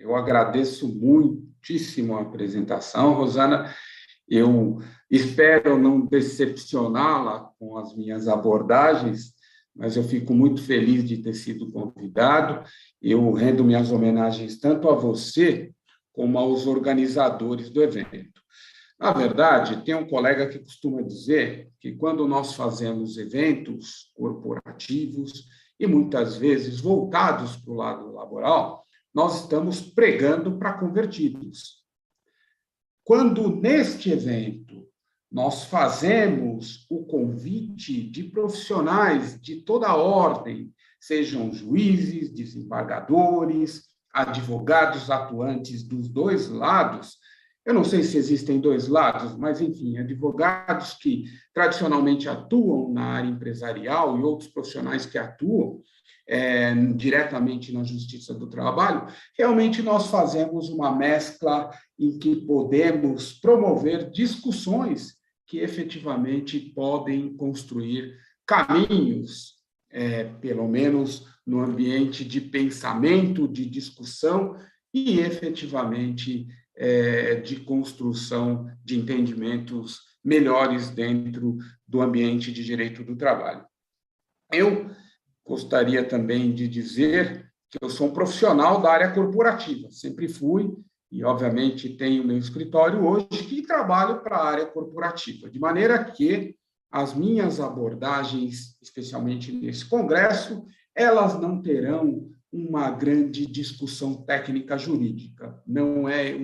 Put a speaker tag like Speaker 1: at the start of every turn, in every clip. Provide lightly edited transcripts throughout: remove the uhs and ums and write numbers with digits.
Speaker 1: Eu agradeço muitíssimo a apresentação, Rosana. Eu espero não decepcioná-la com as minhas abordagens, mas eu fico muito feliz de ter sido convidado. Eu rendo minhas homenagens tanto a você como aos organizadores do evento. Na verdade, tem um colega que costuma dizer que quando nós fazemos eventos corporativos e muitas vezes voltados para o lado laboral, nós estamos pregando para convertidos. Quando neste evento nós fazemos o convite de profissionais de toda a ordem, sejam juízes, desembargadores, advogados atuantes dos dois lados, eu não sei se existem dois lados, mas, enfim, advogados que tradicionalmente atuam na área empresarial e outros profissionais que atuam diretamente na Justiça do Trabalho, realmente nós fazemos uma mescla em que podemos promover discussões que efetivamente podem construir caminhos, pelo menos no ambiente de pensamento, de discussão e efetivamente de construção de entendimentos melhores dentro do ambiente de direito do trabalho. Eu gostaria também de dizer que eu sou um profissional da área corporativa, sempre fui, e obviamente tenho meu escritório hoje que trabalho para a área corporativa, de maneira que as minhas abordagens, especialmente nesse congresso, elas não terão uma grande discussão técnica jurídica. Não é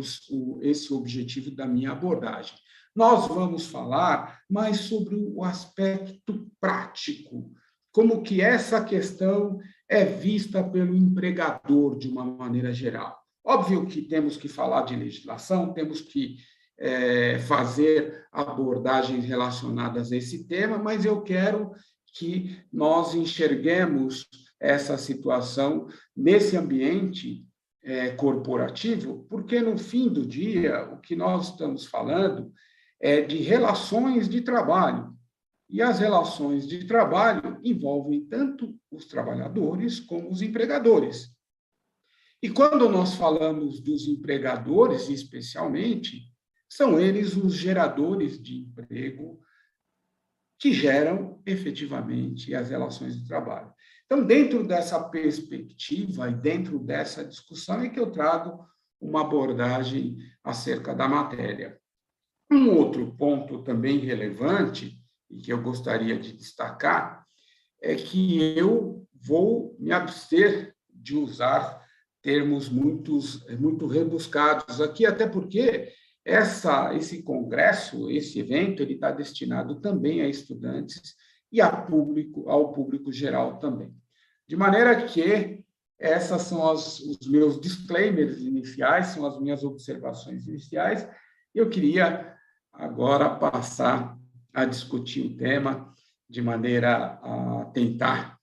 Speaker 1: esse o objetivo da minha abordagem. Nós vamos falar mais sobre o aspecto prático, como que essa questão é vista pelo empregador de uma maneira geral. Óbvio que temos que falar de legislação, temos que fazer abordagens relacionadas a esse tema, mas eu quero que nós enxerguemos essa situação nesse ambiente corporativo, porque, no fim do dia, o que nós estamos falando é de relações de trabalho. E as relações de trabalho envolvem tanto os trabalhadores como os empregadores. E quando nós falamos dos empregadores, especialmente, são eles os geradores de emprego que geram efetivamente as relações de trabalho. Então, dentro dessa perspectiva e dentro dessa discussão é que eu trago uma abordagem acerca da matéria. Um outro ponto também relevante e que eu gostaria de destacar é que eu vou me abster de usar termos muito rebuscados aqui, até porque esse congresso, esse evento, ele está destinado também a estudantes e ao público geral também. De maneira que essas são os meus disclaimers iniciais, são as minhas observações iniciais. Eu queria agora passar a discutir o tema de maneira a tentar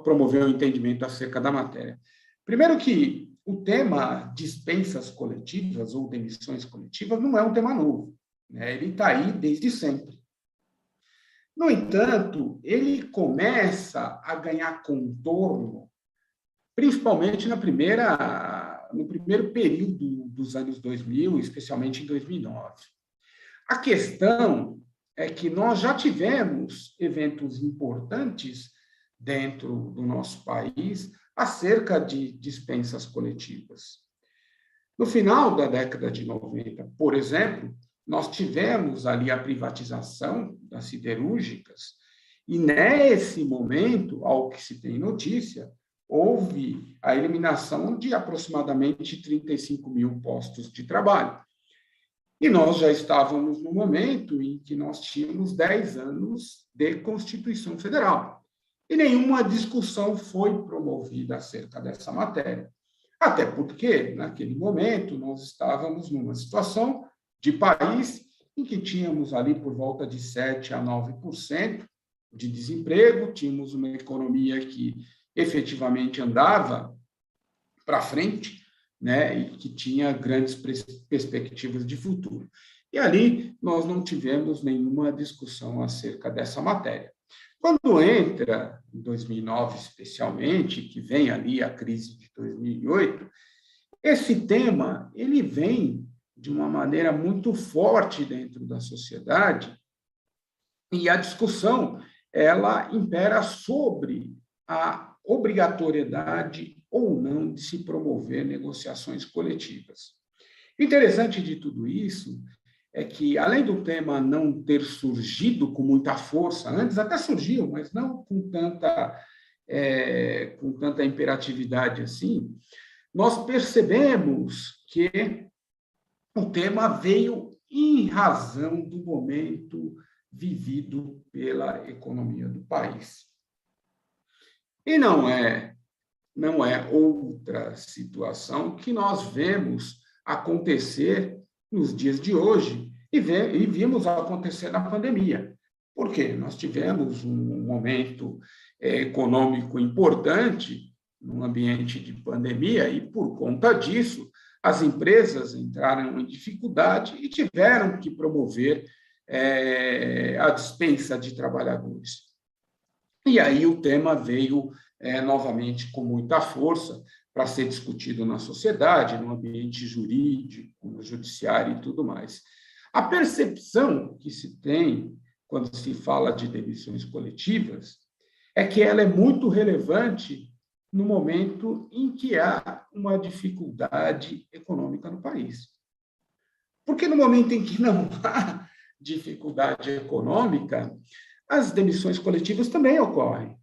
Speaker 1: promover um entendimento acerca da matéria. Primeiro que o tema dispensas coletivas ou demissões coletivas não é um tema novo, né? Ele está aí desde sempre. No entanto, ele começa a ganhar contorno, principalmente no primeiro período dos anos 2000, especialmente em 2009. A questão é que nós já tivemos eventos importantes dentro do nosso país acerca de dispensas coletivas. No final da década de 90, por exemplo, nós tivemos ali a privatização das siderúrgicas e, nesse momento, ao que se tem notícia, houve a eliminação de aproximadamente 35 mil postos de trabalho. E nós já estávamos no momento em que nós tínhamos 10 anos de Constituição Federal. E nenhuma discussão foi promovida acerca dessa matéria. Até porque, naquele momento, nós estávamos numa situação de país em que tínhamos ali por volta de 7% a 9% de desemprego, tínhamos uma economia que efetivamente andava para frente, né, e que tinha grandes perspectivas de futuro. E ali nós não tivemos nenhuma discussão acerca dessa matéria. Quando entra, em 2009 especialmente, que vem ali a crise de 2008, Esse tema, ele vem de uma maneira muito forte dentro da sociedade, e a discussão, ela impera sobre a obrigatoriedade ou não de se promover negociações coletivas. O interessante de tudo isso é que, além do tema não ter surgido com muita força, antes até surgiu, mas não com tanta imperatividade assim, nós percebemos que o tema veio em razão do momento vivido pela economia do país. E não é outra situação que nós vemos acontecer nos dias de hoje e vimos acontecer na pandemia. Por quê? Nós tivemos um momento econômico importante num ambiente de pandemia e, por conta disso, as empresas entraram em dificuldade e tiveram que promover a dispensa de trabalhadores. E aí o tema veio novamente com muita força para ser discutido na sociedade, no ambiente jurídico, no judiciário e tudo mais. A percepção que se tem quando se fala de demissões coletivas é que ela é muito relevante no momento em que há uma dificuldade econômica no país. Porque no momento em que não há dificuldade econômica, as demissões coletivas também ocorrem.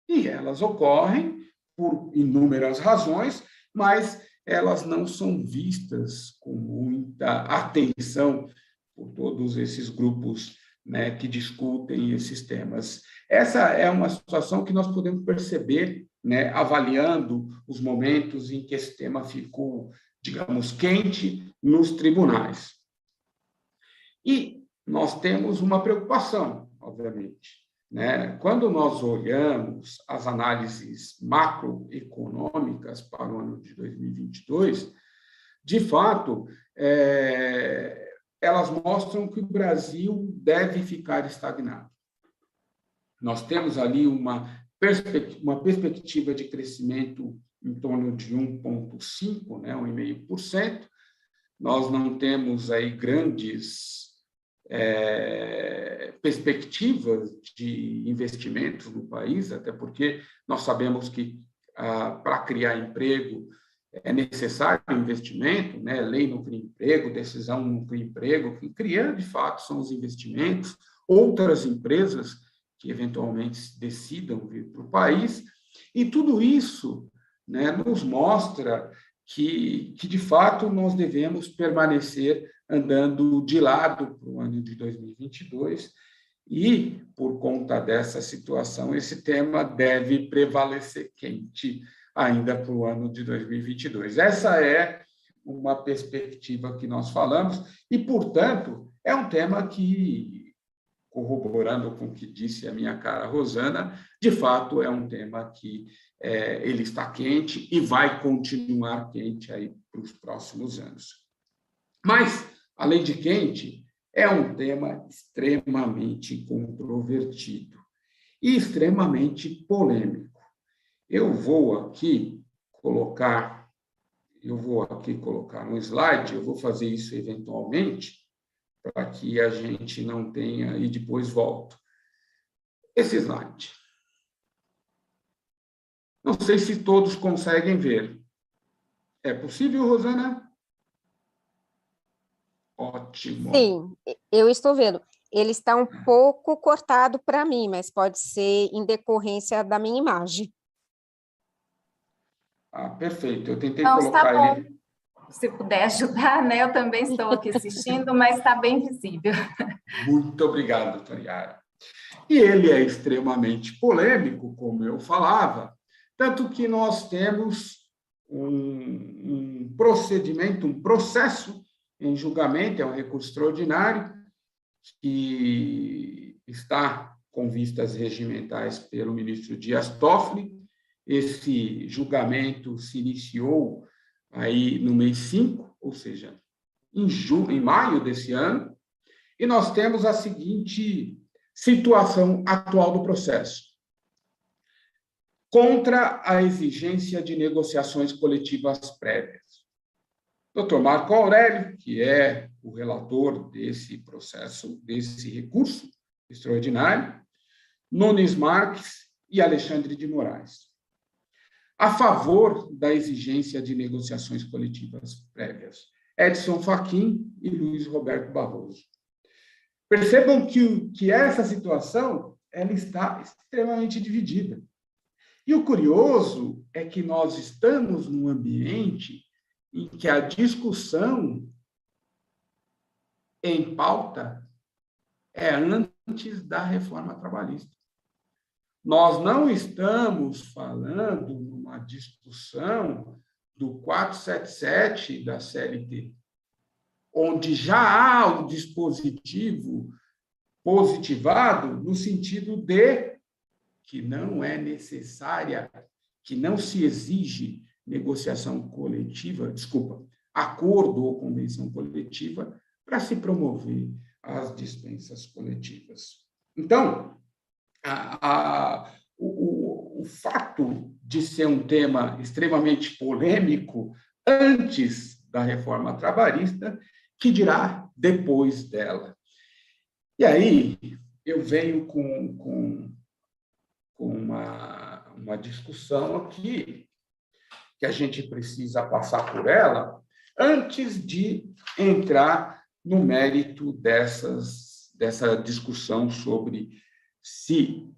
Speaker 1: E elas ocorrem por inúmeras razões, mas elas não são vistas com muita atenção por todos esses grupos, né, que discutem esses temas. Essa é uma situação que nós podemos perceber, né, avaliando os momentos em que esse tema ficou, digamos, quente nos tribunais. E nós temos uma preocupação, obviamente, né? Quando nós olhamos as análises macroeconômicas para o ano de 2022, de fato, elas mostram que o Brasil deve ficar estagnado. Nós temos ali uma perspectiva de crescimento em torno de 1,5%, né, 1,5%. Nós não temos aí grandes perspectivas de investimentos no país, até porque nós sabemos que para criar emprego é necessário investimento, né? Lei não cria emprego, decisão não cria emprego, o que cria, de fato, são os investimentos, outras empresas que eventualmente decidam vir para o país, e tudo isso, né, nos mostra que, de fato, nós devemos permanecer andando de lado para o ano de 2022, e, por conta dessa situação, esse tema deve prevalecer quente ainda para o ano de 2022. Essa é uma perspectiva que nós falamos, e, portanto, é um tema que, corroborando com o que disse a minha cara Rosana, de fato é um tema que ele está quente e vai continuar quente aí para os próximos anos. Mas, além de quente, é um tema extremamente controvertido e extremamente polêmico. Eu vou aqui colocar um slide, eu vou fazer isso eventualmente, para que a gente não tenha, e depois volto. Esse slide. Não sei se todos conseguem ver. É possível, Rosana? Ótimo.
Speaker 2: Sim, eu estou vendo. Ele está um pouco cortado para mim, mas pode ser em decorrência da minha imagem.
Speaker 1: Perfeito. Eu tentei
Speaker 3: Não,
Speaker 1: colocar
Speaker 3: está
Speaker 1: ele.
Speaker 3: bom. Se puder ajudar, né? Eu também estou aqui assistindo, mas está bem visível.
Speaker 1: Muito obrigado, Taniara. E ele é extremamente polêmico, como eu falava, tanto que nós temos um procedimento, um processo em julgamento, é um recurso extraordinário, que está com vistas regimentais pelo ministro Dias Toffoli. Esse julgamento se iniciou aí no mês 5, ou seja, em maio desse ano, e nós temos a seguinte situação atual do processo. Contra a exigência de negociações coletivas prévias. Dr. Marco Aurélio, que é o relator desse processo, desse recurso extraordinário, Nunes Marques e Alexandre de Moraes, a favor da exigência de negociações coletivas prévias, Edson Fachin e Luiz Roberto Barroso. Percebam que essa situação ela está extremamente dividida. E o curioso é que nós estamos num ambiente em que a discussão em pauta é antes da reforma trabalhista. Nós não estamos falando numa discussão do 477 da CLT, onde já há o dispositivo positivado no sentido de que não é necessária, que não se exige negociação coletiva, acordo ou convenção coletiva para se promover as dispensas coletivas. Então, o fato de ser um tema extremamente polêmico antes da reforma trabalhista, que dirá depois dela. E aí eu venho com uma discussão aqui, que a gente precisa passar por ela, antes de entrar no mérito dessa discussão sobre se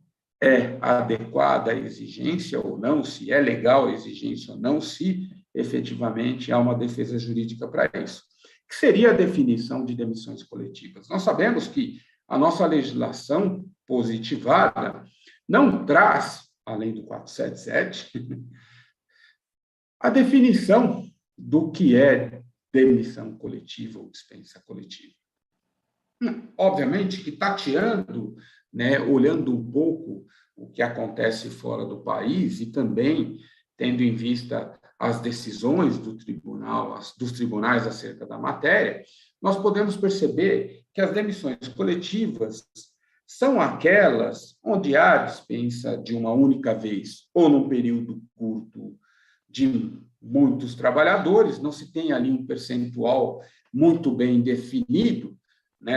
Speaker 1: é adequada a exigência ou não, se é legal a exigência ou não, se efetivamente há uma defesa jurídica para isso. Que seria a definição de demissões coletivas? Nós sabemos que a nossa legislação positivada não traz, além do 477, a definição do que é demissão coletiva ou dispensa coletiva. Obviamente que tateando, olhando um pouco o que acontece fora do país e também tendo em vista as decisões dos tribunais acerca da matéria, nós podemos perceber que as demissões coletivas são aquelas onde há dispensa de uma única vez ou num período curto de muitos trabalhadores, não se tem ali um percentual muito bem definido,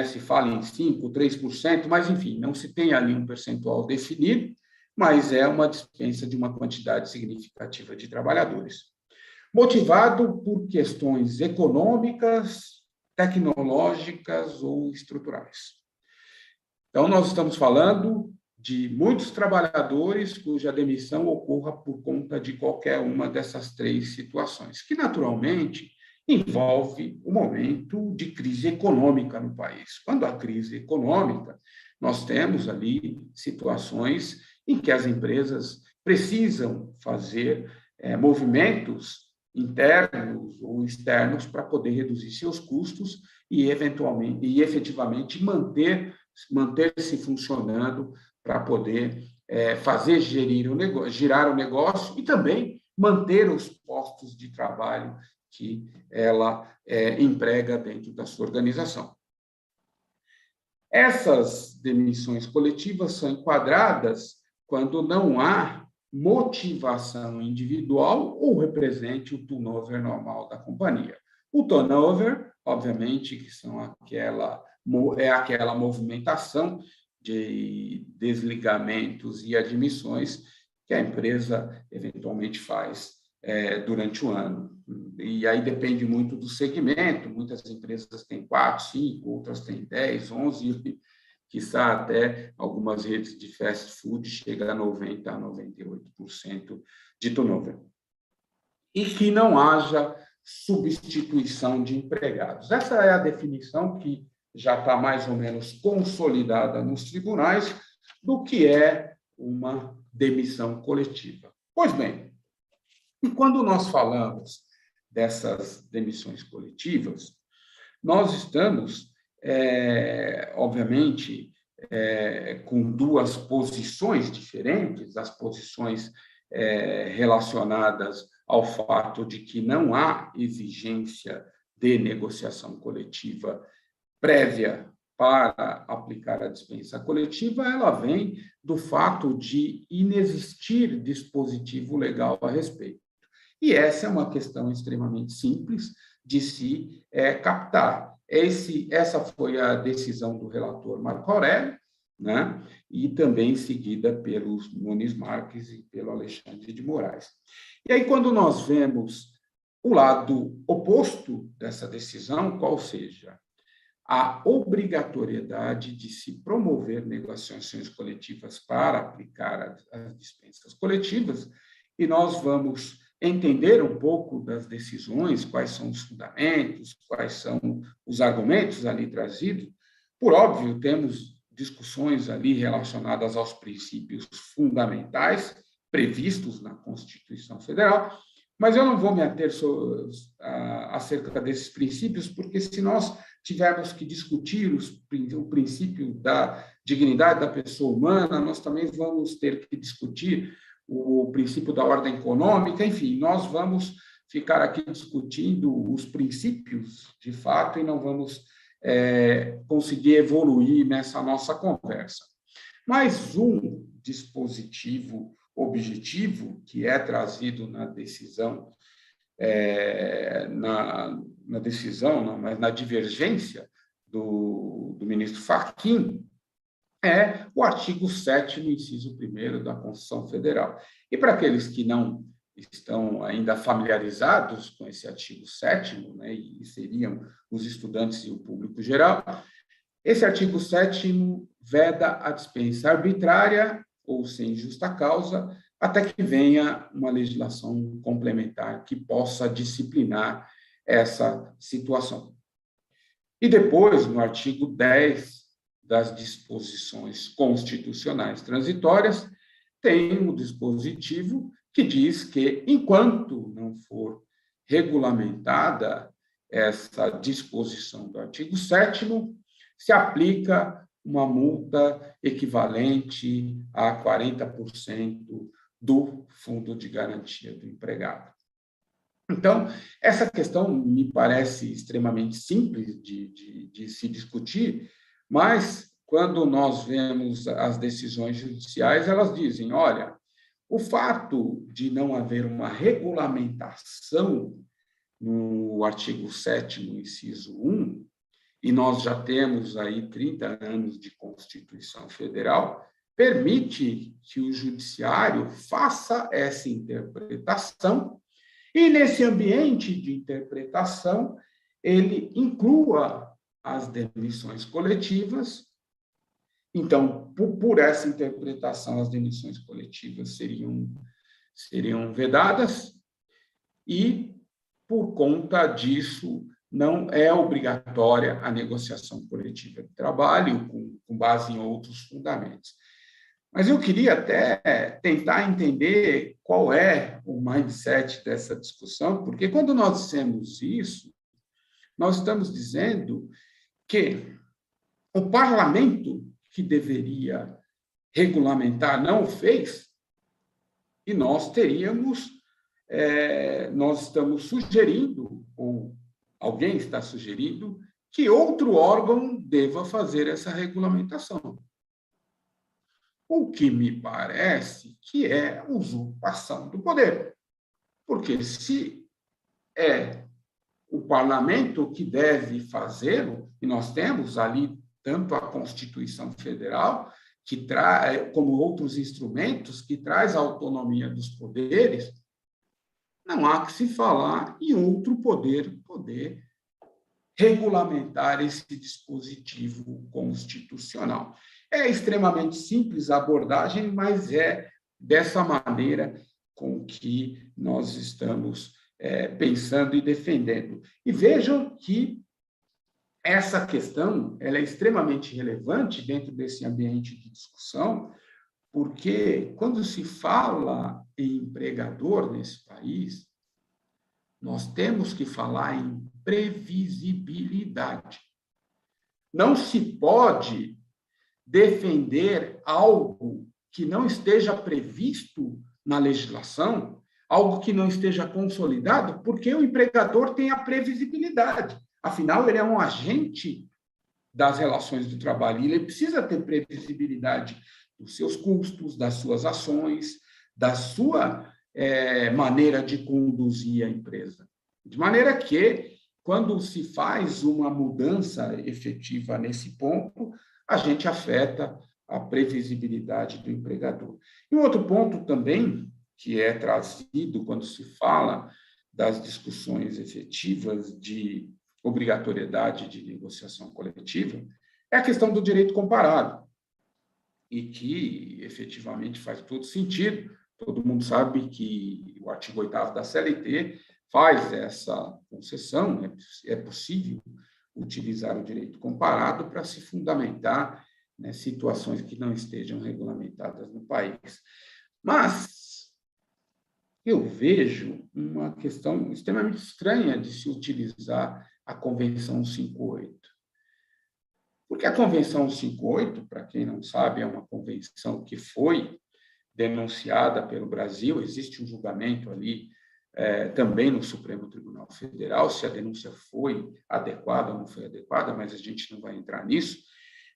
Speaker 1: se fala em 5%, 3%, mas, enfim, não se tem ali um percentual definido, mas é uma dispensa de uma quantidade significativa de trabalhadores. Motivado por questões econômicas, tecnológicas ou estruturais. Então, nós estamos falando de muitos trabalhadores cuja demissão ocorra por conta de qualquer uma dessas três situações, que, naturalmente, envolve o momento de crise econômica no país. Quando há crise econômica, nós temos ali situações em que as empresas precisam fazer movimentos internos ou externos para poder reduzir seus custos e, efetivamente, manter-se funcionando para poder girar o negócio e também manter os postos de trabalho que ela emprega dentro da sua organização. Essas demissões coletivas são enquadradas quando não há motivação individual ou represente o turnover normal da companhia. O turnover, obviamente, que é aquela movimentação de desligamentos e admissões que a empresa eventualmente faz durante o ano. E aí depende muito do segmento, muitas empresas têm 4, 5, outras têm 10, 11, quiçá até algumas redes de fast food chegam a 90% a 98% de turnover. E que não haja substituição de empregados. Essa é a definição que já está mais ou menos consolidada nos tribunais do que é uma demissão coletiva. Pois bem, e quando nós falamos dessas demissões coletivas, nós estamos, obviamente, com duas posições diferentes, as posições relacionadas ao fato de que não há exigência de negociação coletiva prévia para aplicar a dispensa coletiva, ela vem do fato de inexistir dispositivo legal a respeito. E essa é uma questão extremamente simples de se captar. Essa foi a decisão do relator Marco Aurélio, né? E também seguida pelos Nunes Marques e pelo Alexandre de Moraes. E aí, quando nós vemos o lado oposto dessa decisão, qual seja a obrigatoriedade de se promover negociações coletivas para aplicar as dispensas coletivas, e nós vamos entender um pouco das decisões, quais são os fundamentos, quais são os argumentos ali trazidos. Por óbvio, temos discussões ali relacionadas aos princípios fundamentais previstos na Constituição Federal, mas eu não vou me ater acerca desses princípios, porque se nós tivermos que discutir o princípio da dignidade da pessoa humana, nós também vamos ter que discutir o princípio da ordem econômica, enfim, nós vamos ficar aqui discutindo os princípios de fato e não vamos conseguir evoluir nessa nossa conversa. Mas um dispositivo objetivo que é trazido na decisão, mas na divergência do ministro Fachin, é o artigo 7º, inciso 1º da Constituição Federal. E para aqueles que não estão ainda familiarizados com esse artigo 7º, né, e seriam os estudantes e o público geral, esse artigo 7º veda a dispensa arbitrária ou sem justa causa, até que venha uma legislação complementar que possa disciplinar essa situação. E depois, no artigo 10 das disposições constitucionais transitórias, tem um dispositivo que diz que, enquanto não for regulamentada essa disposição do artigo 7º, se aplica uma multa equivalente a 40% do fundo de garantia do empregado. Então, essa questão me parece extremamente simples de se discutir, mas quando nós vemos as decisões judiciais, elas dizem, olha, o fato de não haver uma regulamentação no artigo 7º, inciso 1, e nós já temos aí 30 anos de Constituição Federal, permite que o judiciário faça essa interpretação e, nesse ambiente de interpretação, ele inclua as demissões coletivas. Então, por essa interpretação, as demissões coletivas seriam vedadas e, por conta disso, não é obrigatória a negociação coletiva de trabalho, com base em outros fundamentos. Mas eu queria até tentar entender qual é o mindset dessa discussão, porque quando nós dissemos isso, nós estamos dizendo que o parlamento que deveria regulamentar não o fez, e nós estamos sugerindo, ou alguém está sugerindo, que outro órgão deva fazer essa regulamentação. O que me parece que é usurpação do poder. Porque se é o parlamento que deve fazê-lo, e nós temos ali tanto a Constituição Federal, que traz, como outros instrumentos, que traz a autonomia dos poderes, não há que se falar em outro poder regulamentar esse dispositivo constitucional. É extremamente simples a abordagem, mas é dessa maneira com que nós estamos pensando e defendendo. E vejam que essa questão ela é extremamente relevante dentro desse ambiente de discussão, porque quando se fala em empregador nesse país, nós temos que falar em previsibilidade. Não se pode defender algo que não esteja previsto na legislação, algo que não esteja consolidado, porque o empregador tem a previsibilidade. Afinal, ele é um agente das relações do trabalho e ele precisa ter previsibilidade dos seus custos, das suas ações, da sua maneira de conduzir a empresa. De maneira que, quando se faz uma mudança efetiva nesse ponto, a gente afeta a previsibilidade do empregador. E um outro ponto também, que é trazido quando se fala das discussões efetivas de obrigatoriedade de negociação coletiva, é a questão do direito comparado, e que efetivamente faz todo sentido. Todo mundo sabe que o artigo 8º da CLT faz essa concessão, é possível utilizar o direito comparado para se fundamentar, né, situações que não estejam regulamentadas no país. Mas eu vejo uma questão extremamente estranha de se utilizar a Convenção 58. Porque a Convenção 58, para quem não sabe, é uma convenção que foi denunciada pelo Brasil, existe um julgamento ali também no Supremo Tribunal Federal, se a denúncia foi adequada ou não foi adequada, mas a gente não vai entrar nisso.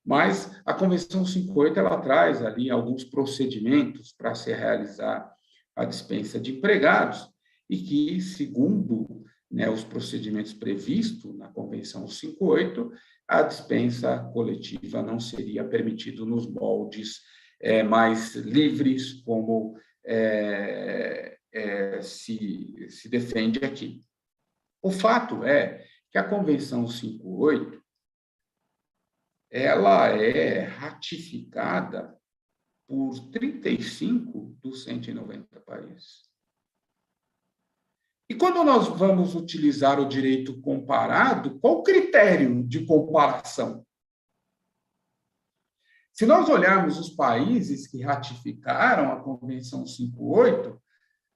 Speaker 1: Mas a Convenção 58, ela traz ali alguns procedimentos para se realizar a dispensa de empregados e que, segundo, né, os procedimentos previstos na Convenção 58, a dispensa coletiva não seria permitida nos moldes mais livres, como se defende aqui. O fato é que a Convenção 58 ela é ratificada por 35 dos 190 países. E quando nós vamos utilizar o direito comparado, qual o critério de comparação? Se nós olharmos os países que ratificaram a Convenção 58,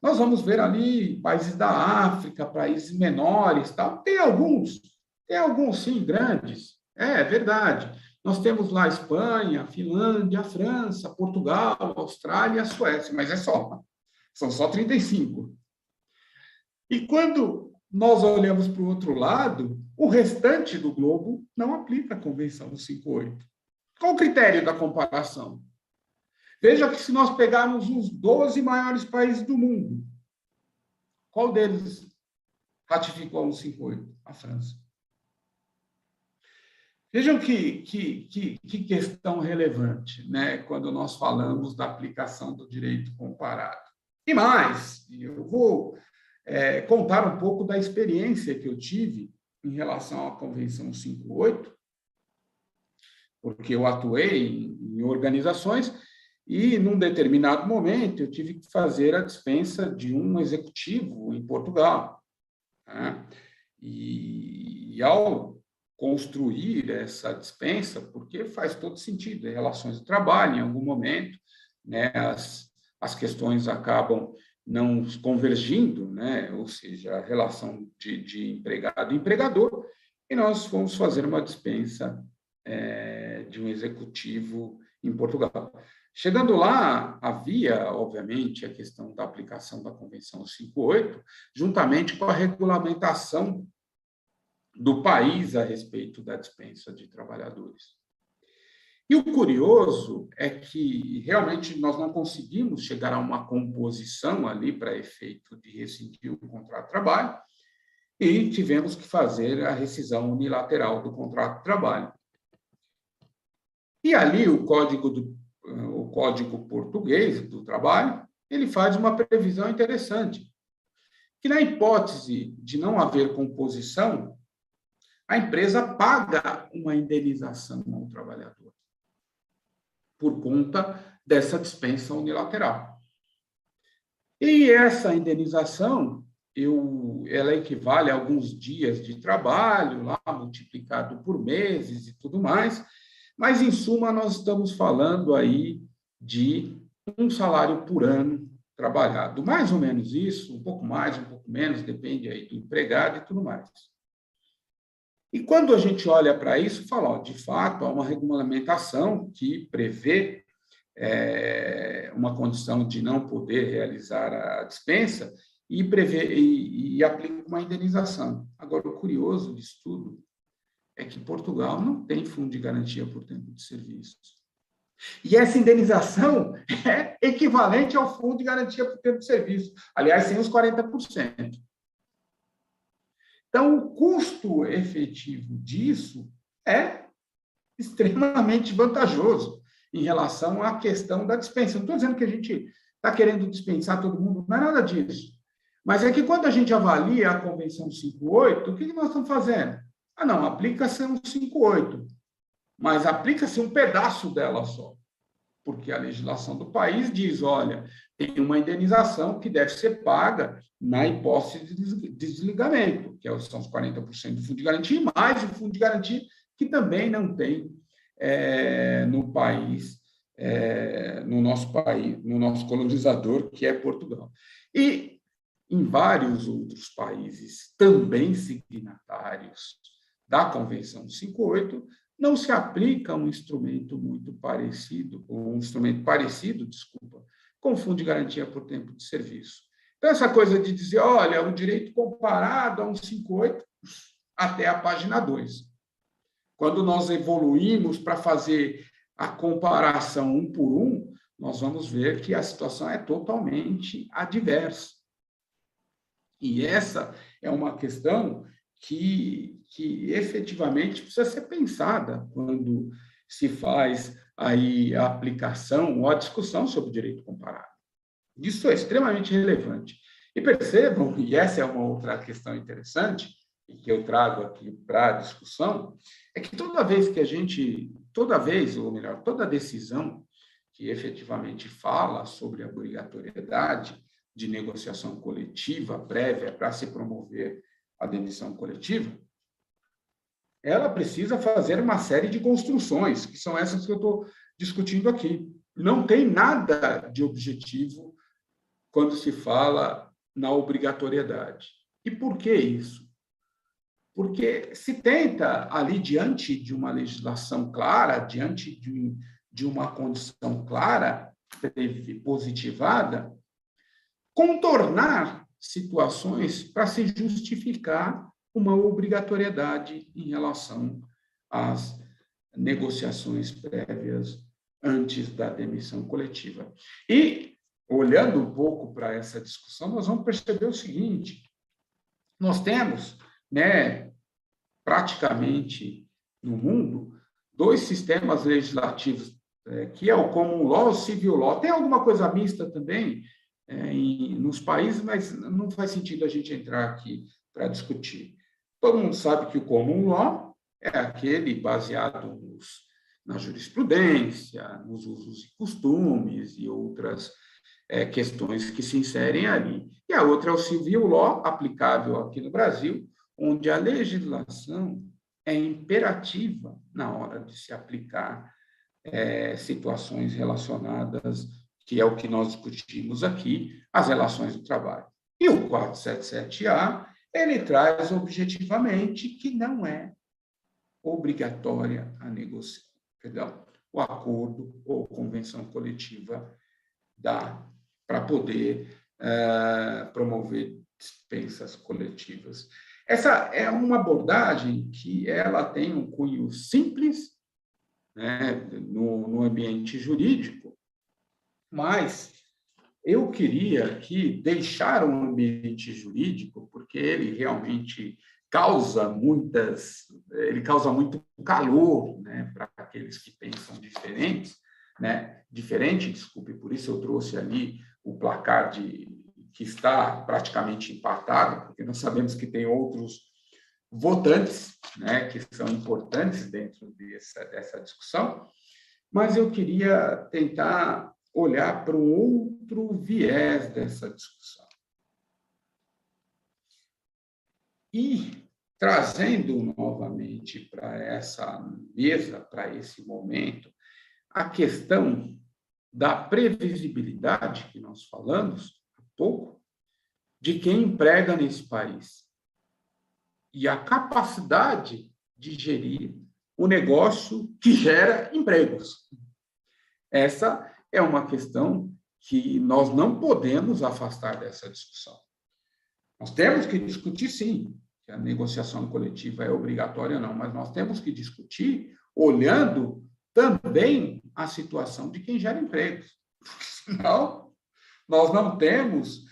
Speaker 1: nós vamos ver ali países da África, países menores, tal. Tem alguns sim, grandes, é verdade. Nós temos lá a Espanha, a Finlândia, a França, Portugal, a Austrália e a Suécia, mas são só 35. E quando nós olhamos para o outro lado, o restante do globo não aplica a Convenção 58. Qual o critério da comparação? Veja que se nós pegarmos os 12 maiores países do mundo, qual deles ratificou o 58? A França. Vejam que questão relevante, né, quando nós falamos da aplicação do direito comparado. E mais, eu vou contar um pouco da experiência que eu tive em relação à Convenção 58, porque eu atuei em organizações e, num determinado momento, eu tive que fazer a dispensa de um executivo em Portugal, né? E ao construir essa dispensa, porque faz todo sentido, em relações de trabalho, em algum momento, né, as questões acabam não convergindo, né, ou seja, a relação de empregado e empregador, e nós fomos fazer uma dispensa de um executivo em Portugal. Chegando lá, havia, obviamente, a questão da aplicação da Convenção 58, juntamente com a regulamentação do país a respeito da dispensa de trabalhadores. E o curioso é que, realmente, nós não conseguimos chegar a uma composição ali para efeito de rescindir o contrato de trabalho e tivemos que fazer a rescisão unilateral do contrato de trabalho. E ali o Código Português do Trabalho, ele faz uma previsão interessante, que na hipótese de não haver composição, a empresa paga uma indenização ao trabalhador por conta dessa dispensa unilateral. E essa indenização, ela equivale a alguns dias de trabalho, lá multiplicado por meses e tudo mais, mas, em suma, nós estamos falando aí de um salário por ano trabalhado. Mais ou menos isso, um pouco mais, um pouco menos, depende aí do empregado e tudo mais. E quando a gente olha para isso, fala, ó, de fato, há uma regulamentação que prevê uma condição de não poder realizar a dispensa e aplica uma indenização. Agora, o curioso disso tudo é que Portugal não tem fundo de garantia por tempo de serviço. E essa indenização é equivalente ao fundo de garantia por tempo de serviço, aliás, sem os 40%. Então, o custo efetivo disso é extremamente vantajoso em relação à questão da dispensa. Não estou dizendo que a gente está querendo dispensar todo mundo, não é nada disso. Mas é que quando a gente avalia a Convenção 58, o que nós estamos fazendo? Ah, não, aplica-se um 58, mas aplica-se um pedaço dela só, porque a legislação do país diz, olha, tem uma indenização que deve ser paga na hipótese de desligamento, que são os 40% do fundo de garantia, mais o fundo de garantia, que também não tem no país, no nosso país, no nosso colonizador, que é Portugal. E em vários outros países também signatários da Convenção 58, não se aplica um instrumento muito parecido, com o Fundo de Garantia por Tempo de Serviço. Então, essa coisa de dizer, olha, o direito comparado a um 58 até a página 2. Quando nós evoluímos para fazer a comparação um por um, nós vamos ver que a situação é totalmente adversa. E essa é uma questão que efetivamente precisa ser pensada quando se faz aí a aplicação ou a discussão sobre o direito comparado. Isso é extremamente relevante. E percebam, e essa é uma outra questão interessante, e que eu trago aqui para a discussão, é que toda decisão que efetivamente fala sobre a obrigatoriedade de negociação coletiva prévia para se promover a demissão coletiva, ela precisa fazer uma série de construções, que são essas que eu estou discutindo aqui. Não tem nada de objetivo quando se fala na obrigatoriedade. E por que isso? Porque se tenta, ali, diante de uma legislação clara, diante de uma condição clara, positivada, contornar situações para se justificar uma obrigatoriedade em relação às negociações prévias antes da demissão coletiva. E, olhando um pouco para essa discussão, nós vamos perceber o seguinte: nós temos, praticamente no mundo, dois sistemas legislativos, que é o Common Law e o Civil Law. Tem alguma coisa mista também nos países, mas não faz sentido a gente entrar aqui para discutir. Todo mundo sabe que o Common Law é aquele baseado na jurisprudência, nos usos e costumes e outras questões que se inserem ali. E a outra é o Civil Law, aplicável aqui no Brasil, onde a legislação é imperativa na hora de se aplicar situações relacionadas, que é o que nós discutimos aqui, as relações do trabalho. E o 477-A, ele traz objetivamente que não é obrigatória a negociação, o acordo ou convenção coletiva para poder promover dispensas coletivas. Essa é uma abordagem que ela tem um cunho simples, no ambiente jurídico, mas eu queria aqui deixar um ambiente jurídico, porque ele realmente causa muito calor, para aqueles que pensam diferente, desculpe, por isso eu trouxe ali o placar que está praticamente empatado, porque nós sabemos que tem outros votantes, que são importantes dentro dessa discussão, mas eu queria tentar olhar para um outro viés dessa discussão. E trazendo novamente para essa mesa, para esse momento, a questão da previsibilidade que nós falamos há pouco, de quem emprega nesse país, e a capacidade de gerir o negócio que gera empregos. Essa é uma questão que nós não podemos afastar dessa discussão. Nós temos que discutir, sim, que a negociação coletiva é obrigatória ou não, mas nós temos que discutir olhando também a situação de quem gera empregos. Senão, nós não temos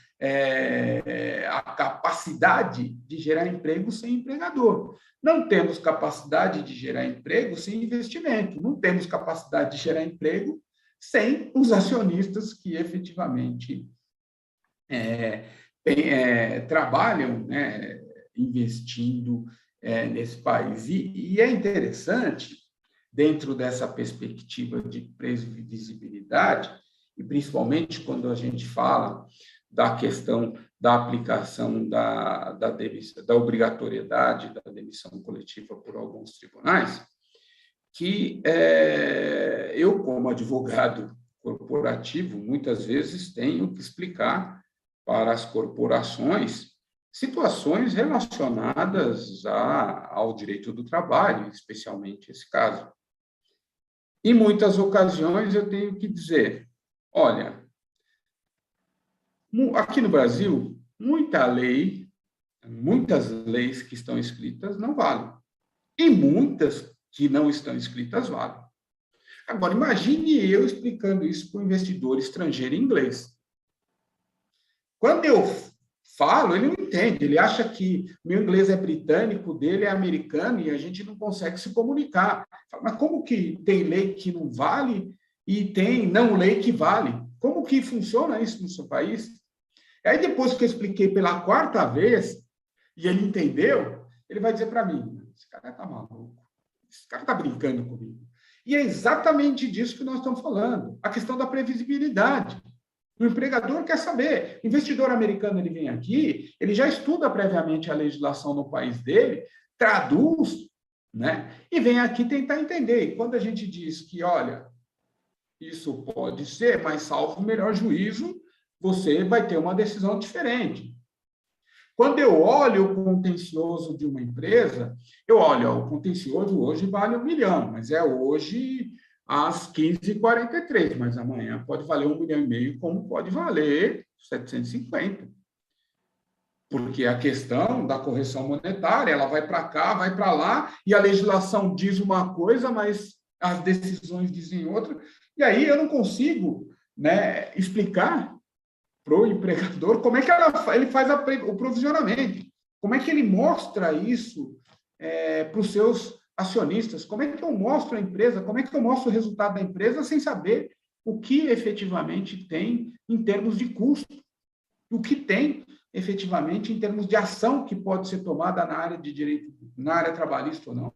Speaker 1: a capacidade de gerar emprego sem empregador. Não temos capacidade de gerar emprego sem investimento. Não temos capacidade de gerar emprego sem os acionistas que efetivamente trabalham, né, investindo nesse país. E é interessante, dentro dessa perspectiva de previsibilidade, e principalmente quando a gente fala da questão da aplicação da obrigatoriedade da demissão coletiva por alguns tribunais, que eu, como advogado corporativo, muitas vezes tenho que explicar para as corporações situações relacionadas ao direito do trabalho, especialmente esse caso. Em muitas ocasiões, eu tenho que dizer, olha, aqui no Brasil, muitas leis que estão escritas não valem. E muitas que não estão escritas valem. Agora, imagine eu explicando isso para um investidor estrangeiro em inglês. Quando eu falo, ele não entende, ele acha que meu inglês é britânico, dele é americano, e a gente não consegue se comunicar. Mas como que tem lei que não vale e tem não lei que vale? Como que funciona isso no seu país? Aí, depois que eu expliquei pela 4ª vez, e ele entendeu, ele vai dizer para mim, esse cara está maluco, esse cara está brincando comigo. E é exatamente disso que nós estamos falando, a questão da previsibilidade. O empregador quer saber. O investidor americano, ele vem aqui, ele já estuda previamente a legislação no país dele, traduz, né? E vem aqui tentar entender. E quando a gente diz que, olha, isso pode ser, mas salvo o melhor juízo, você vai ter uma decisão diferente. Quando eu olho o contencioso de uma empresa, eu olho, o contencioso hoje vale 1 milhão, mas é hoje às 15h43, mas amanhã pode valer 1,5 milhão, como pode valer 750. Porque a questão da correção monetária, ela vai para cá, vai para lá, e a legislação diz uma coisa, mas as decisões dizem outra, e aí eu não consigo, né, explicar para o empregador como é que ele faz o provisionamento, como é que ele mostra isso para os seus acionistas, como é que eu mostro a empresa, como é que eu mostro o resultado da empresa sem saber o que efetivamente tem em termos de custo, o que tem efetivamente em termos de ação que pode ser tomada na área de direito, na área trabalhista ou não.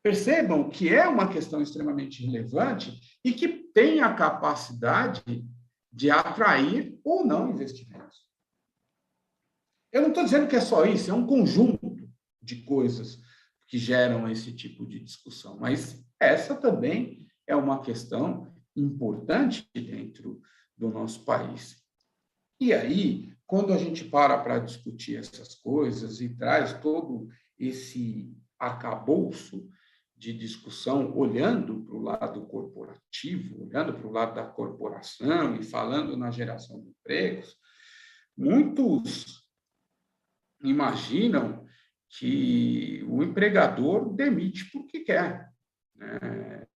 Speaker 1: Percebam que é uma questão extremamente relevante e que tem a capacidade de atrair ou não investimentos. Eu não estou dizendo que é só isso, é um conjunto de coisas que geram esse tipo de discussão, mas essa também é uma questão importante dentro do nosso país. E aí, quando a gente para discutir essas coisas e traz todo esse arcabouço de discussão, olhando para o lado corporativo, olhando para o lado da corporação e falando na geração de empregos, muitos imaginam que o empregador demite porque quer.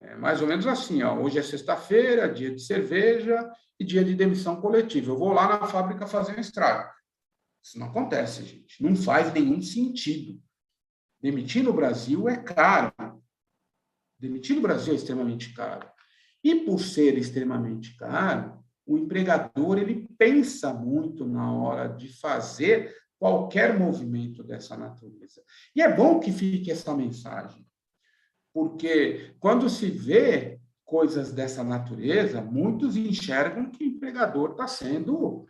Speaker 1: É mais ou menos assim, ó, hoje é sexta-feira, dia de cerveja e dia de demissão coletiva. Eu vou lá na fábrica fazer um estrago. Isso não acontece, gente. Não faz nenhum sentido. Demitir no Brasil é caro. Demitir no Brasil é extremamente caro. E por ser extremamente caro, o empregador ele pensa muito na hora de fazer qualquer movimento dessa natureza. E é bom que fique essa mensagem, porque quando se vê coisas dessa natureza, muitos enxergam que o empregador está sendo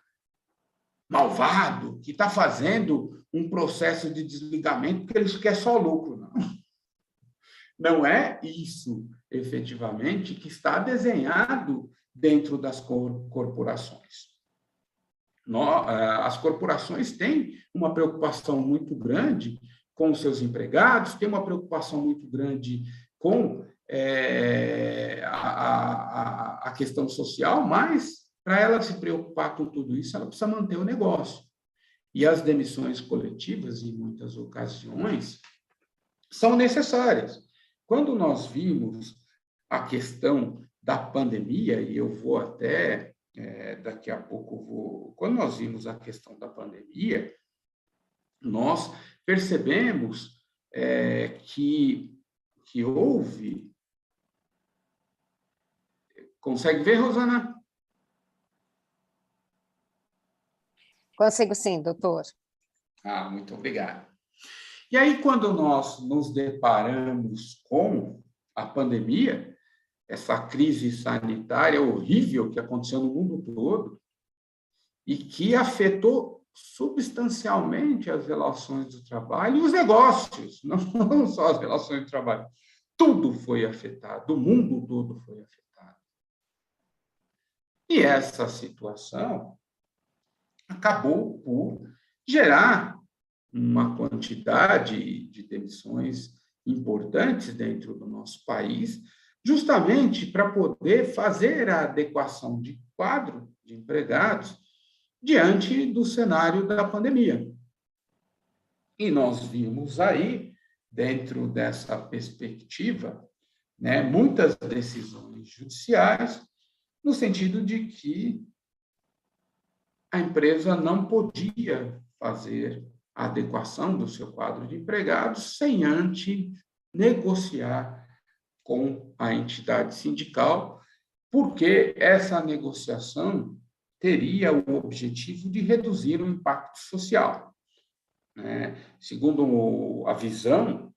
Speaker 1: malvado, que está fazendo um processo de desligamento porque ele quer só lucro. Não. Não é isso, efetivamente, que está desenhado dentro das corporações. As corporações têm uma preocupação muito grande com os seus empregados, têm uma preocupação muito grande com a questão social, mas, para ela se preocupar com tudo isso, ela precisa manter o negócio. E as demissões coletivas, em muitas ocasiões, são necessárias. quando nós vimos a questão da pandemia, e eu vou até, daqui a pouco, quando nós vimos a questão da pandemia, nós percebemos que houve... Consegue ver, Rosana?
Speaker 2: Consigo sim, doutor.
Speaker 1: Muito obrigado. E aí, quando nós nos deparamos com a pandemia, essa crise sanitária horrível que aconteceu no mundo todo e que afetou substancialmente as relações do trabalho e os negócios, não só as relações de trabalho. Tudo foi afetado, o mundo todo foi afetado. E essa situação acabou por gerar uma quantidade de demissões importantes dentro do nosso país, justamente para poder fazer a adequação de quadro de empregados diante do cenário da pandemia. E nós vimos aí, dentro dessa perspectiva, muitas decisões judiciais, no sentido de que a empresa não podia fazer a adequação do seu quadro de empregados sem antes negociar com a entidade sindical, porque essa negociação teria o objetivo de reduzir o impacto social. Segundo a visão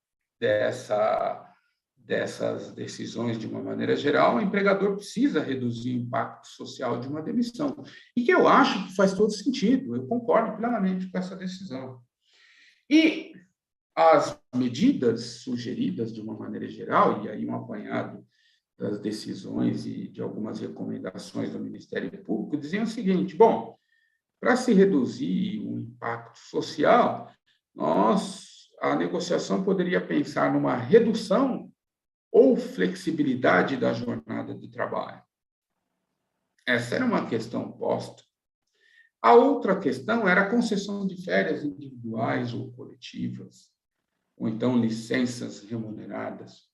Speaker 1: dessas decisões, de uma maneira geral, o empregador precisa reduzir o impacto social de uma demissão. E que eu acho que faz todo sentido, eu concordo plenamente com essa decisão. E as medidas sugeridas, de uma maneira geral, e aí um apanhado das decisões e de algumas recomendações do Ministério Público, diziam o seguinte: bom, para se reduzir o impacto social, a negociação poderia pensar numa redução ou flexibilidade da jornada de trabalho. Essa era uma questão posta. A outra questão era a concessão de férias individuais ou coletivas, ou então licenças remuneradas.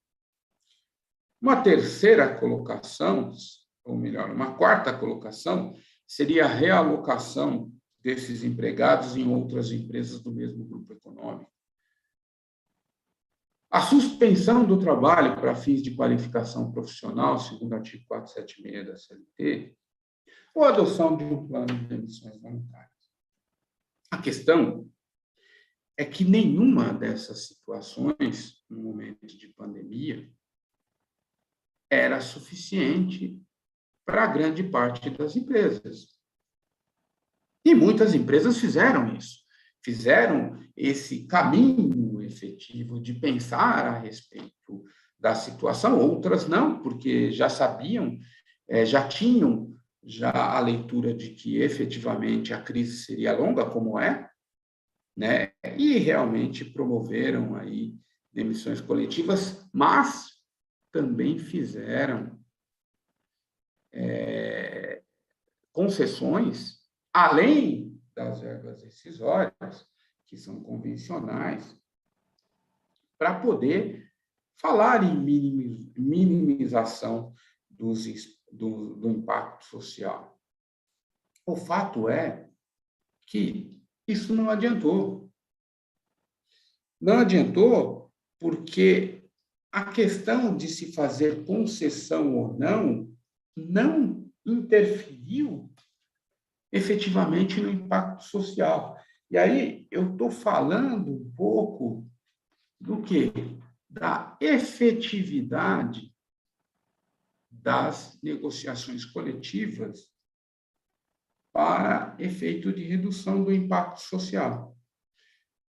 Speaker 1: Uma terceira colocação, ou melhor, uma quarta colocação, seria a realocação desses empregados em outras empresas do mesmo grupo econômico. A suspensão do trabalho para fins de qualificação profissional, segundo o artigo 476 da CLT, ou a adoção de um plano de demissões voluntárias. A questão é que nenhuma dessas situações, no momento de pandemia, era suficiente para a grande parte das empresas. E muitas empresas fizeram isso. Fizeram esse caminho efetivo de pensar a respeito da situação. Outras não, porque já sabiam, já tinham a leitura de que efetivamente a crise seria longa, como é, e realmente promoveram aí demissões coletivas, mas também fizeram concessões, além das verbas rescisórias, que são convencionais, para poder falar em minimização do impacto social. O fato é que isso não adiantou. Não adiantou porque a questão de se fazer concessão ou não interferiu efetivamente no impacto social. E aí eu estou falando um pouco do quê? Da efetividade das negociações coletivas para efeito de redução do impacto social.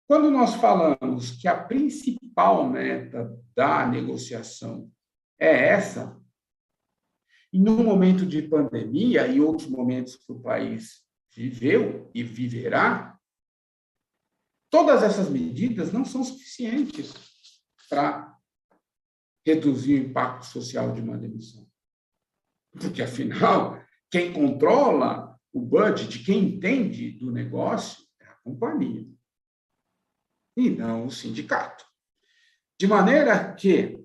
Speaker 1: Quando nós falamos que a principal meta da negociação é essa, e no momento de pandemia e outros momentos que o país viveu e viverá, todas essas medidas não são suficientes para reduzir o impacto social de uma demissão. Porque, afinal, quem controla o budget, quem entende do negócio, é a companhia, e não o sindicato. De maneira que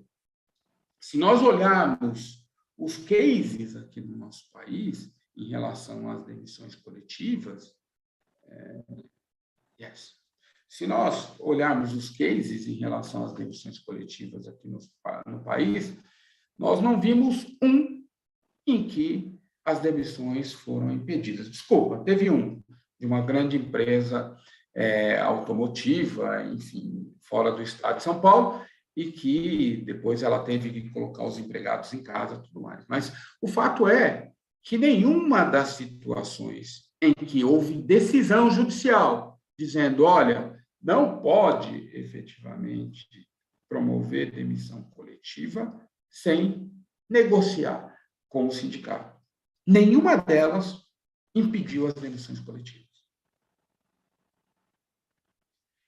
Speaker 1: se nós olharmos os cases aqui no nosso país em relação às demissões coletivas, se nós olharmos os cases em relação às demissões coletivas aqui no país, nós não vimos um em que as demissões foram impedidas. Desculpa, teve um, de uma grande empresa automotiva, enfim, fora do estado de São Paulo, e que depois ela teve que colocar os empregados em casa e tudo mais. Mas o fato é que nenhuma das situações em que houve decisão judicial dizendo, olha, não pode efetivamente promover demissão coletiva sem negociar com o sindicato. Nenhuma delas impediu as demissões coletivas.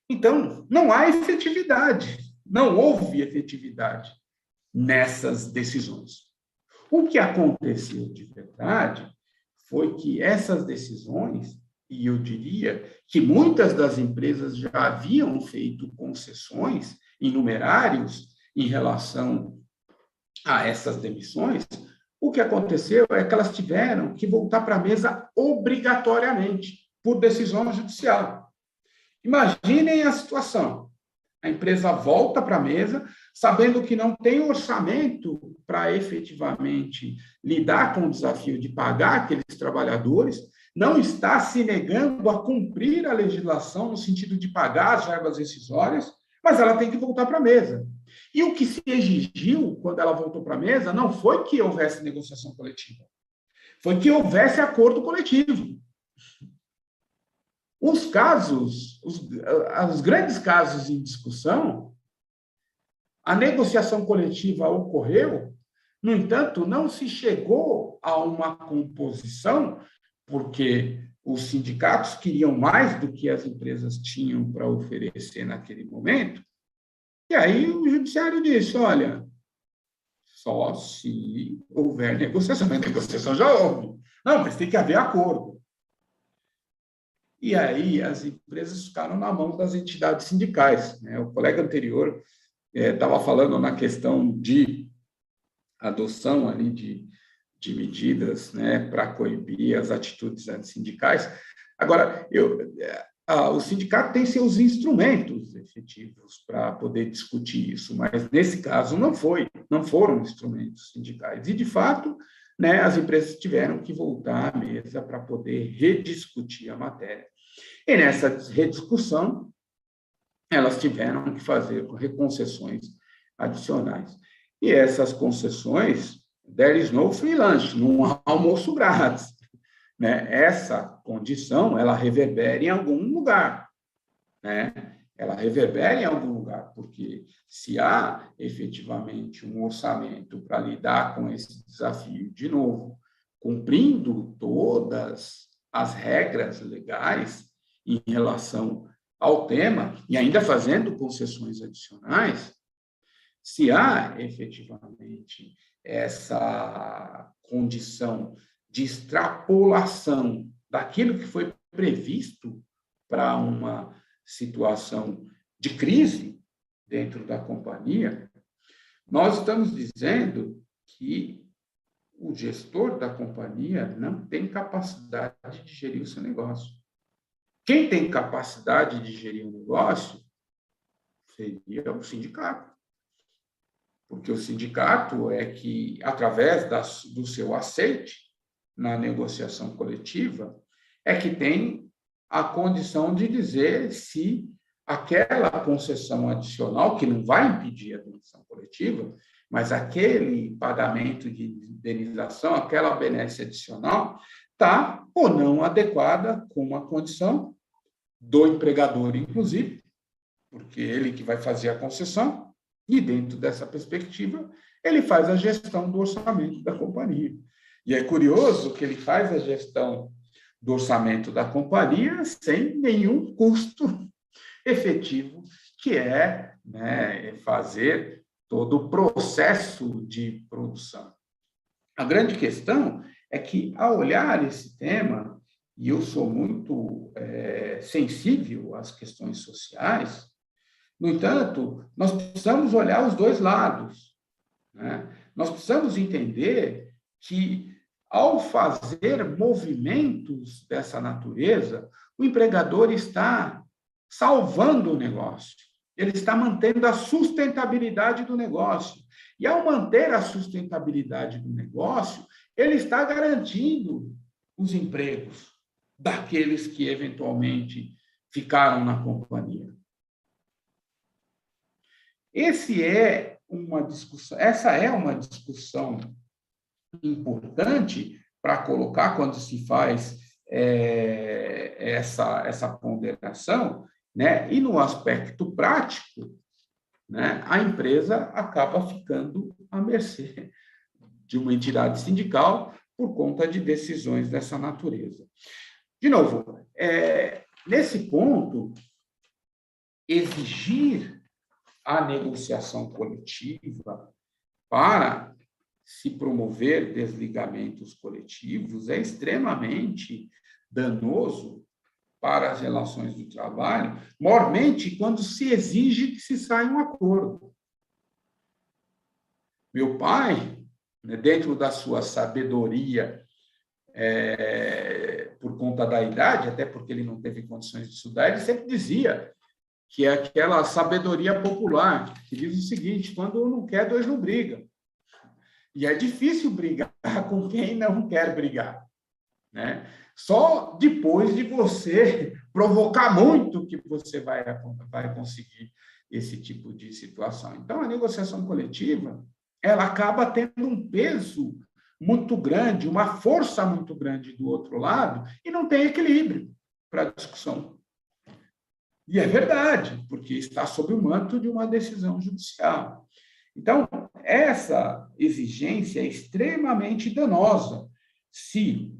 Speaker 1: Então, não há efetividade, não houve efetividade nessas decisões. O que aconteceu de verdade foi que essas decisões, e eu diria que muitas das empresas já haviam feito concessões em numerários em relação a essas demissões, o que aconteceu é que elas tiveram que voltar para a mesa obrigatoriamente, por decisão judicial. Imaginem a situação. A empresa volta para a mesa, sabendo que não tem orçamento para efetivamente lidar com o desafio de pagar aqueles trabalhadores, não está se negando a cumprir a legislação no sentido de pagar as verbas rescisórias, mas ela tem que voltar para a mesa. E o que se exigiu quando ela voltou para a mesa não foi que houvesse negociação coletiva, foi que houvesse acordo coletivo. Os casos, os grandes casos em discussão, a negociação coletiva ocorreu, no entanto, não se chegou a uma composição, porque os sindicatos queriam mais do que as empresas tinham para oferecer naquele momento, e aí o judiciário disse, olha, só se houver negociação, mas negociação já houve. Não, mas tem que haver acordo. E aí as empresas ficaram na mão das entidades sindicais, né? O colega anterior estava falando na questão de adoção ali de medidas, né, para coibir as atitudes antissindicais. Agora, o sindicato tem seus instrumentos efetivos para poder discutir isso, mas nesse caso não foram instrumentos sindicais. E, de fato, né, as empresas tiveram que voltar à mesa para poder rediscutir a matéria. E nessa rediscussão, elas tiveram que fazer concessões adicionais. E essas concessões, there is no free lunch, não há almoço grátis. Né? Essa condição, ela reverbera em algum lugar. Né? Ela reverbera em algum lugar, porque se há efetivamente um orçamento para lidar com esse desafio, de novo, cumprindo todas as regras legais em relação ao tema, e ainda fazendo concessões adicionais, se há efetivamente essa condição de extrapolação daquilo que foi previsto para uma situação de crise dentro da companhia, nós estamos dizendo que o gestor da companhia não tem capacidade de gerir o seu negócio. Quem tem capacidade de gerir o negócio seria o sindicato. Porque o sindicato é que, através do seu aceite na negociação coletiva, é que tem a condição de dizer se aquela concessão adicional, que não vai impedir a demissão coletiva, mas aquele pagamento de indenização, aquela benesse adicional, está ou não adequada com a condição do empregador, inclusive, porque ele que vai fazer a concessão, e dentro dessa perspectiva, ele faz a gestão do orçamento da companhia. E é curioso que ele faz a gestão do orçamento da companhia sem nenhum custo efetivo, que é, né, fazer todo o processo de produção. A grande questão é que, ao olhar esse tema, e eu sou muito sensível às questões sociais, no entanto, nós precisamos olhar os dois lados. né? Nós precisamos entender que, ao fazer movimentos dessa natureza, o empregador está salvando o negócio, ele está mantendo a sustentabilidade do negócio. E, ao manter a sustentabilidade do negócio, ele está garantindo os empregos daqueles que, eventualmente, ficaram na companhia. Essa é uma discussão importante para colocar quando se faz essa ponderação, né? E no aspecto prático, né, a empresa acaba ficando à mercê de uma entidade sindical por conta de decisões dessa natureza. De novo, nesse ponto, exigir a negociação coletiva para se promover desligamentos coletivos é extremamente danoso para as relações do trabalho, maiormente quando se exige que se saia um acordo. Meu pai, né, dentro da sua sabedoria, por conta da idade, até porque ele não teve condições de estudar, ele sempre dizia que é aquela sabedoria popular, que diz o seguinte: quando um não quer, dois não brigam. E é difícil brigar com quem não quer brigar, né? Só depois de você provocar muito que você vai conseguir esse tipo de situação. Então, a negociação coletiva, ela acaba tendo um peso muito grande, uma força muito grande do outro lado, e não tem equilíbrio para a discussão. E é verdade, porque está sob o manto de uma decisão judicial. Então, essa exigência é extremamente danosa se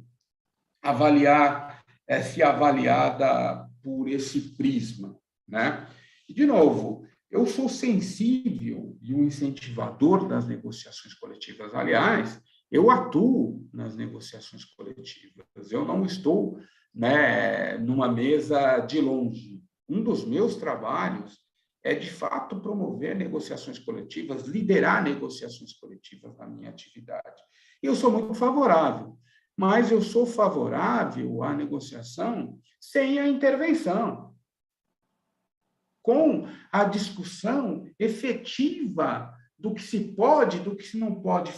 Speaker 1: avaliada por esse prisma, né? E, de novo, eu sou sensível e um incentivador das negociações coletivas. Aliás, eu atuo nas negociações coletivas. Eu não estou, né, numa mesa de longe. Um dos meus trabalhos é, de fato, promover negociações coletivas, liderar negociações coletivas na minha atividade. E eu sou muito favorável, mas eu sou favorável à negociação sem a intervenção, com a discussão efetiva do que se pode, do que não pode,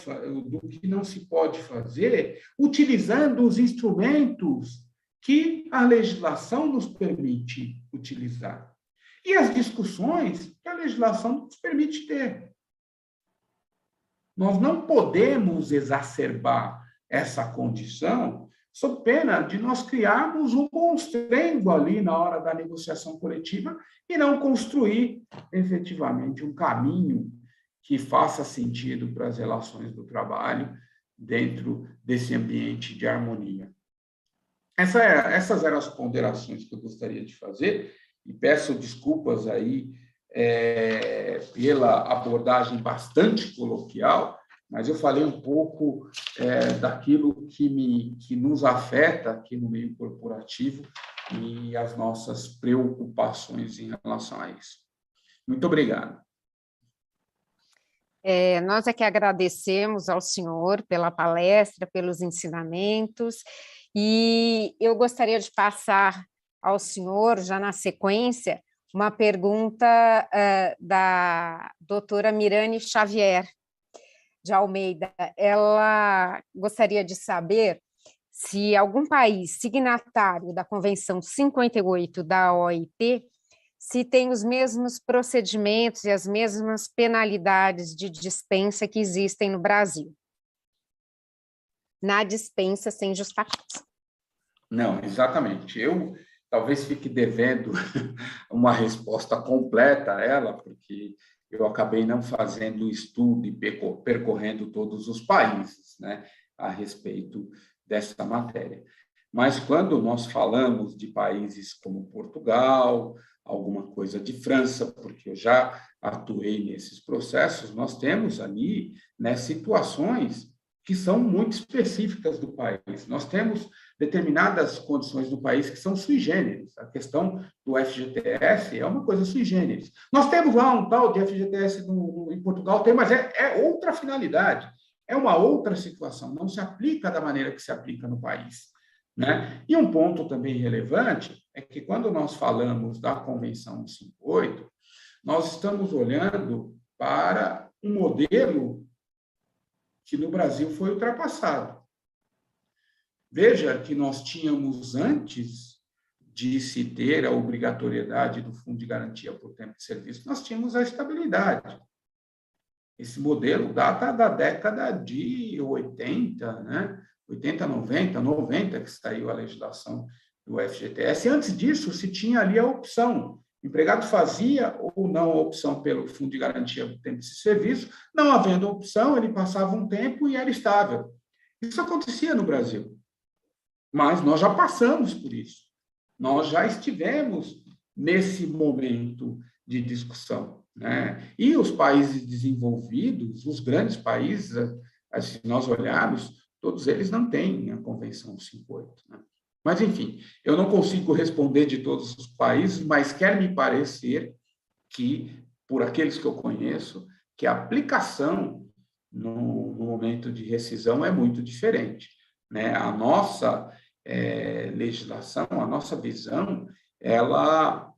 Speaker 1: do que não se pode fazer, utilizando os instrumentos que a legislação nos permite utilizar. E as discussões que a legislação nos permite ter. Nós não podemos exacerbar essa condição sob pena de nós criarmos um monstrengo ali na hora da negociação coletiva e não construir efetivamente um caminho que faça sentido para as relações do trabalho dentro desse ambiente de harmonia. Essas eram as ponderações que eu gostaria de fazer, e peço desculpas aí pela abordagem bastante coloquial, mas eu falei um pouco daquilo que nos afeta aqui no meio corporativo e as nossas preocupações em relação a isso. Muito obrigado.
Speaker 2: Nós é que agradecemos ao senhor pela palestra, pelos ensinamentos, e eu gostaria de passar ao senhor, já na sequência, uma pergunta da doutora Mirane Xavier de Almeida. Ela gostaria de saber se algum país signatário da Convenção 58 da OIT se tem os mesmos procedimentos e as mesmas penalidades de dispensa que existem no Brasil. Na dispensa sem justa causa.
Speaker 1: Não, exatamente. Eu talvez fique devendo uma resposta completa a ela, porque eu acabei não fazendo o estudo e percorrendo todos os países, né, a respeito dessa matéria. Mas quando nós falamos de países como Portugal, alguma coisa de França, porque eu já atuei nesses processos, nós temos ali, né, situações que são muito específicas do país. Nós temos determinadas condições do país que são sui generis. A questão do FGTS é uma coisa sui generis. Nós temos lá um tal de FGTS em Portugal, mas é outra finalidade, é uma outra situação, não se aplica da maneira que se aplica no país, né? E um ponto também relevante é que quando nós falamos da Convenção 158, nós estamos olhando para um modelo que no Brasil foi ultrapassado. Veja que nós tínhamos, antes de se ter a obrigatoriedade do Fundo de Garantia por Tempo de Serviço, nós tínhamos a estabilidade. Esse modelo data da década de 80, né? 80, 90, que saiu a legislação do FGTS. E antes disso, se tinha ali a opção. O empregado fazia ou não a opção pelo Fundo de Garantia por Tempo de Serviço, não havendo opção, ele passava um tempo e era estável. Isso acontecia no Brasil. Mas nós já passamos por isso. Nós já estivemos nesse momento de discussão, né? E os países desenvolvidos, os grandes países, se nós olharmos, todos eles não têm a Convenção 58, né? Mas, enfim, eu não consigo responder de todos os países, mas quer me parecer que, por aqueles que eu conheço, que a aplicação no momento de rescisão é muito diferente, né? A nossa legislação, a nossa visão, ela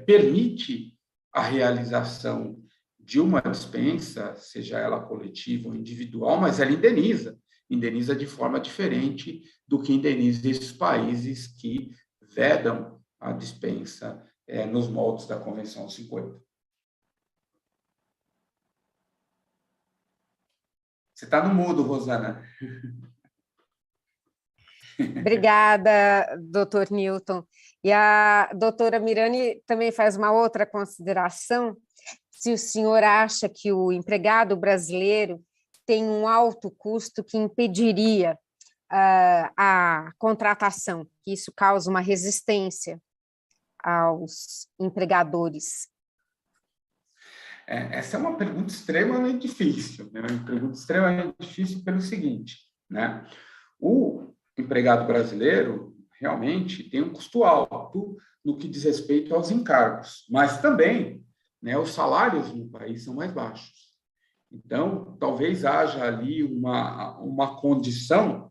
Speaker 1: permite a realização de uma dispensa, seja ela coletiva ou individual, mas ela indeniza de forma diferente do que indeniza esses países que vedam a dispensa nos moldes da Convenção 50. Você está no mudo, Rosana.
Speaker 2: Obrigada, doutor Newton. E a doutora Mirani também faz uma outra consideração. Se o senhor acha que o empregado brasileiro tem um alto custo que impediria a contratação, que isso causa uma resistência aos empregadores.
Speaker 1: Essa é uma pergunta extremamente difícil, né? Uma pergunta extremamente difícil pelo seguinte, né? O empregado brasileiro realmente tem um custo alto no que diz respeito aos encargos, mas também, né, os salários no país são mais baixos. Então, talvez haja ali uma condição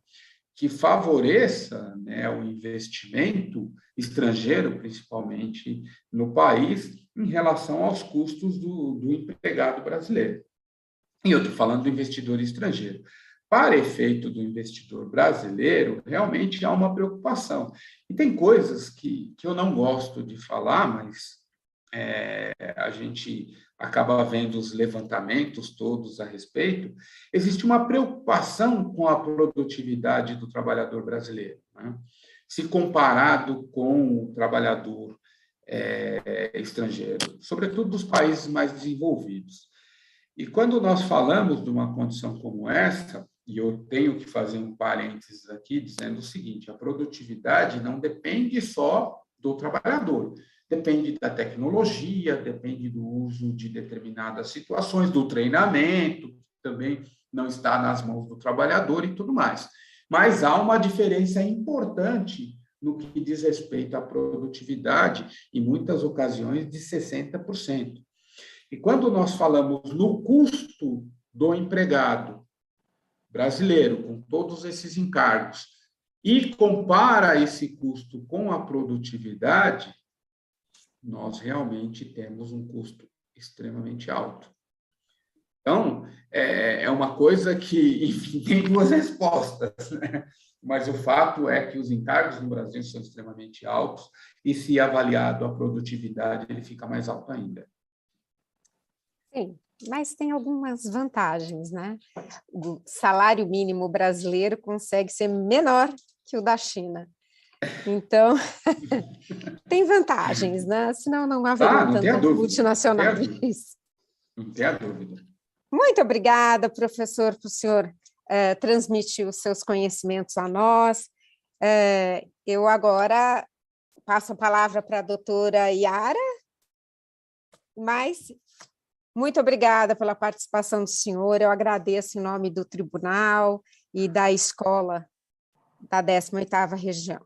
Speaker 1: que favoreça, né, o investimento estrangeiro, principalmente no país, em relação aos custos do empregado brasileiro. E eu estou falando do investidor estrangeiro. Para efeito do investidor brasileiro, realmente há uma preocupação. E tem coisas que eu não gosto de falar, mas a gente acaba vendo os levantamentos todos a respeito. Existe uma preocupação com a produtividade do trabalhador brasileiro, né? Se comparado com o trabalhador estrangeiro, sobretudo dos países mais desenvolvidos. E quando nós falamos de uma condição como essa, e eu tenho que fazer um parênteses aqui, dizendo o seguinte: a produtividade não depende só do trabalhador, depende da tecnologia, depende do uso de determinadas situações, do treinamento, que também não está nas mãos do trabalhador e tudo mais. Mas há uma diferença importante no que diz respeito à produtividade, em muitas ocasiões de 60%. E quando nós falamos no custo do empregado brasileiro, com todos esses encargos, e compara esse custo com a produtividade, nós realmente temos um custo extremamente alto. Então, é uma coisa que, enfim, tem duas respostas, né? Mas o fato é que os encargos no Brasil são extremamente altos e, se avaliado a produtividade, ele fica mais alto ainda.
Speaker 2: Sim, mas tem algumas vantagens, né? O salário mínimo brasileiro consegue ser menor que o da China. Então, tem vantagens, né? Senão não haveria tantas multinacionais.
Speaker 1: Não tem a dúvida.
Speaker 2: Muito obrigada, professor, por o senhor transmitir os seus conhecimentos a nós. Eu agora passo a palavra para a doutora Yara, mas Muito obrigada pela participação do senhor. Eu agradeço em nome do tribunal e da escola da 18ª região.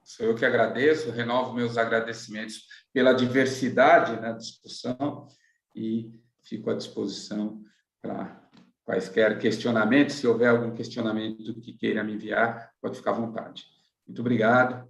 Speaker 1: Sou eu que agradeço, renovo meus agradecimentos pela diversidade na discussão e fico à disposição para quaisquer questionamentos. Se houver algum questionamento que queira me enviar, pode ficar à vontade. Muito obrigado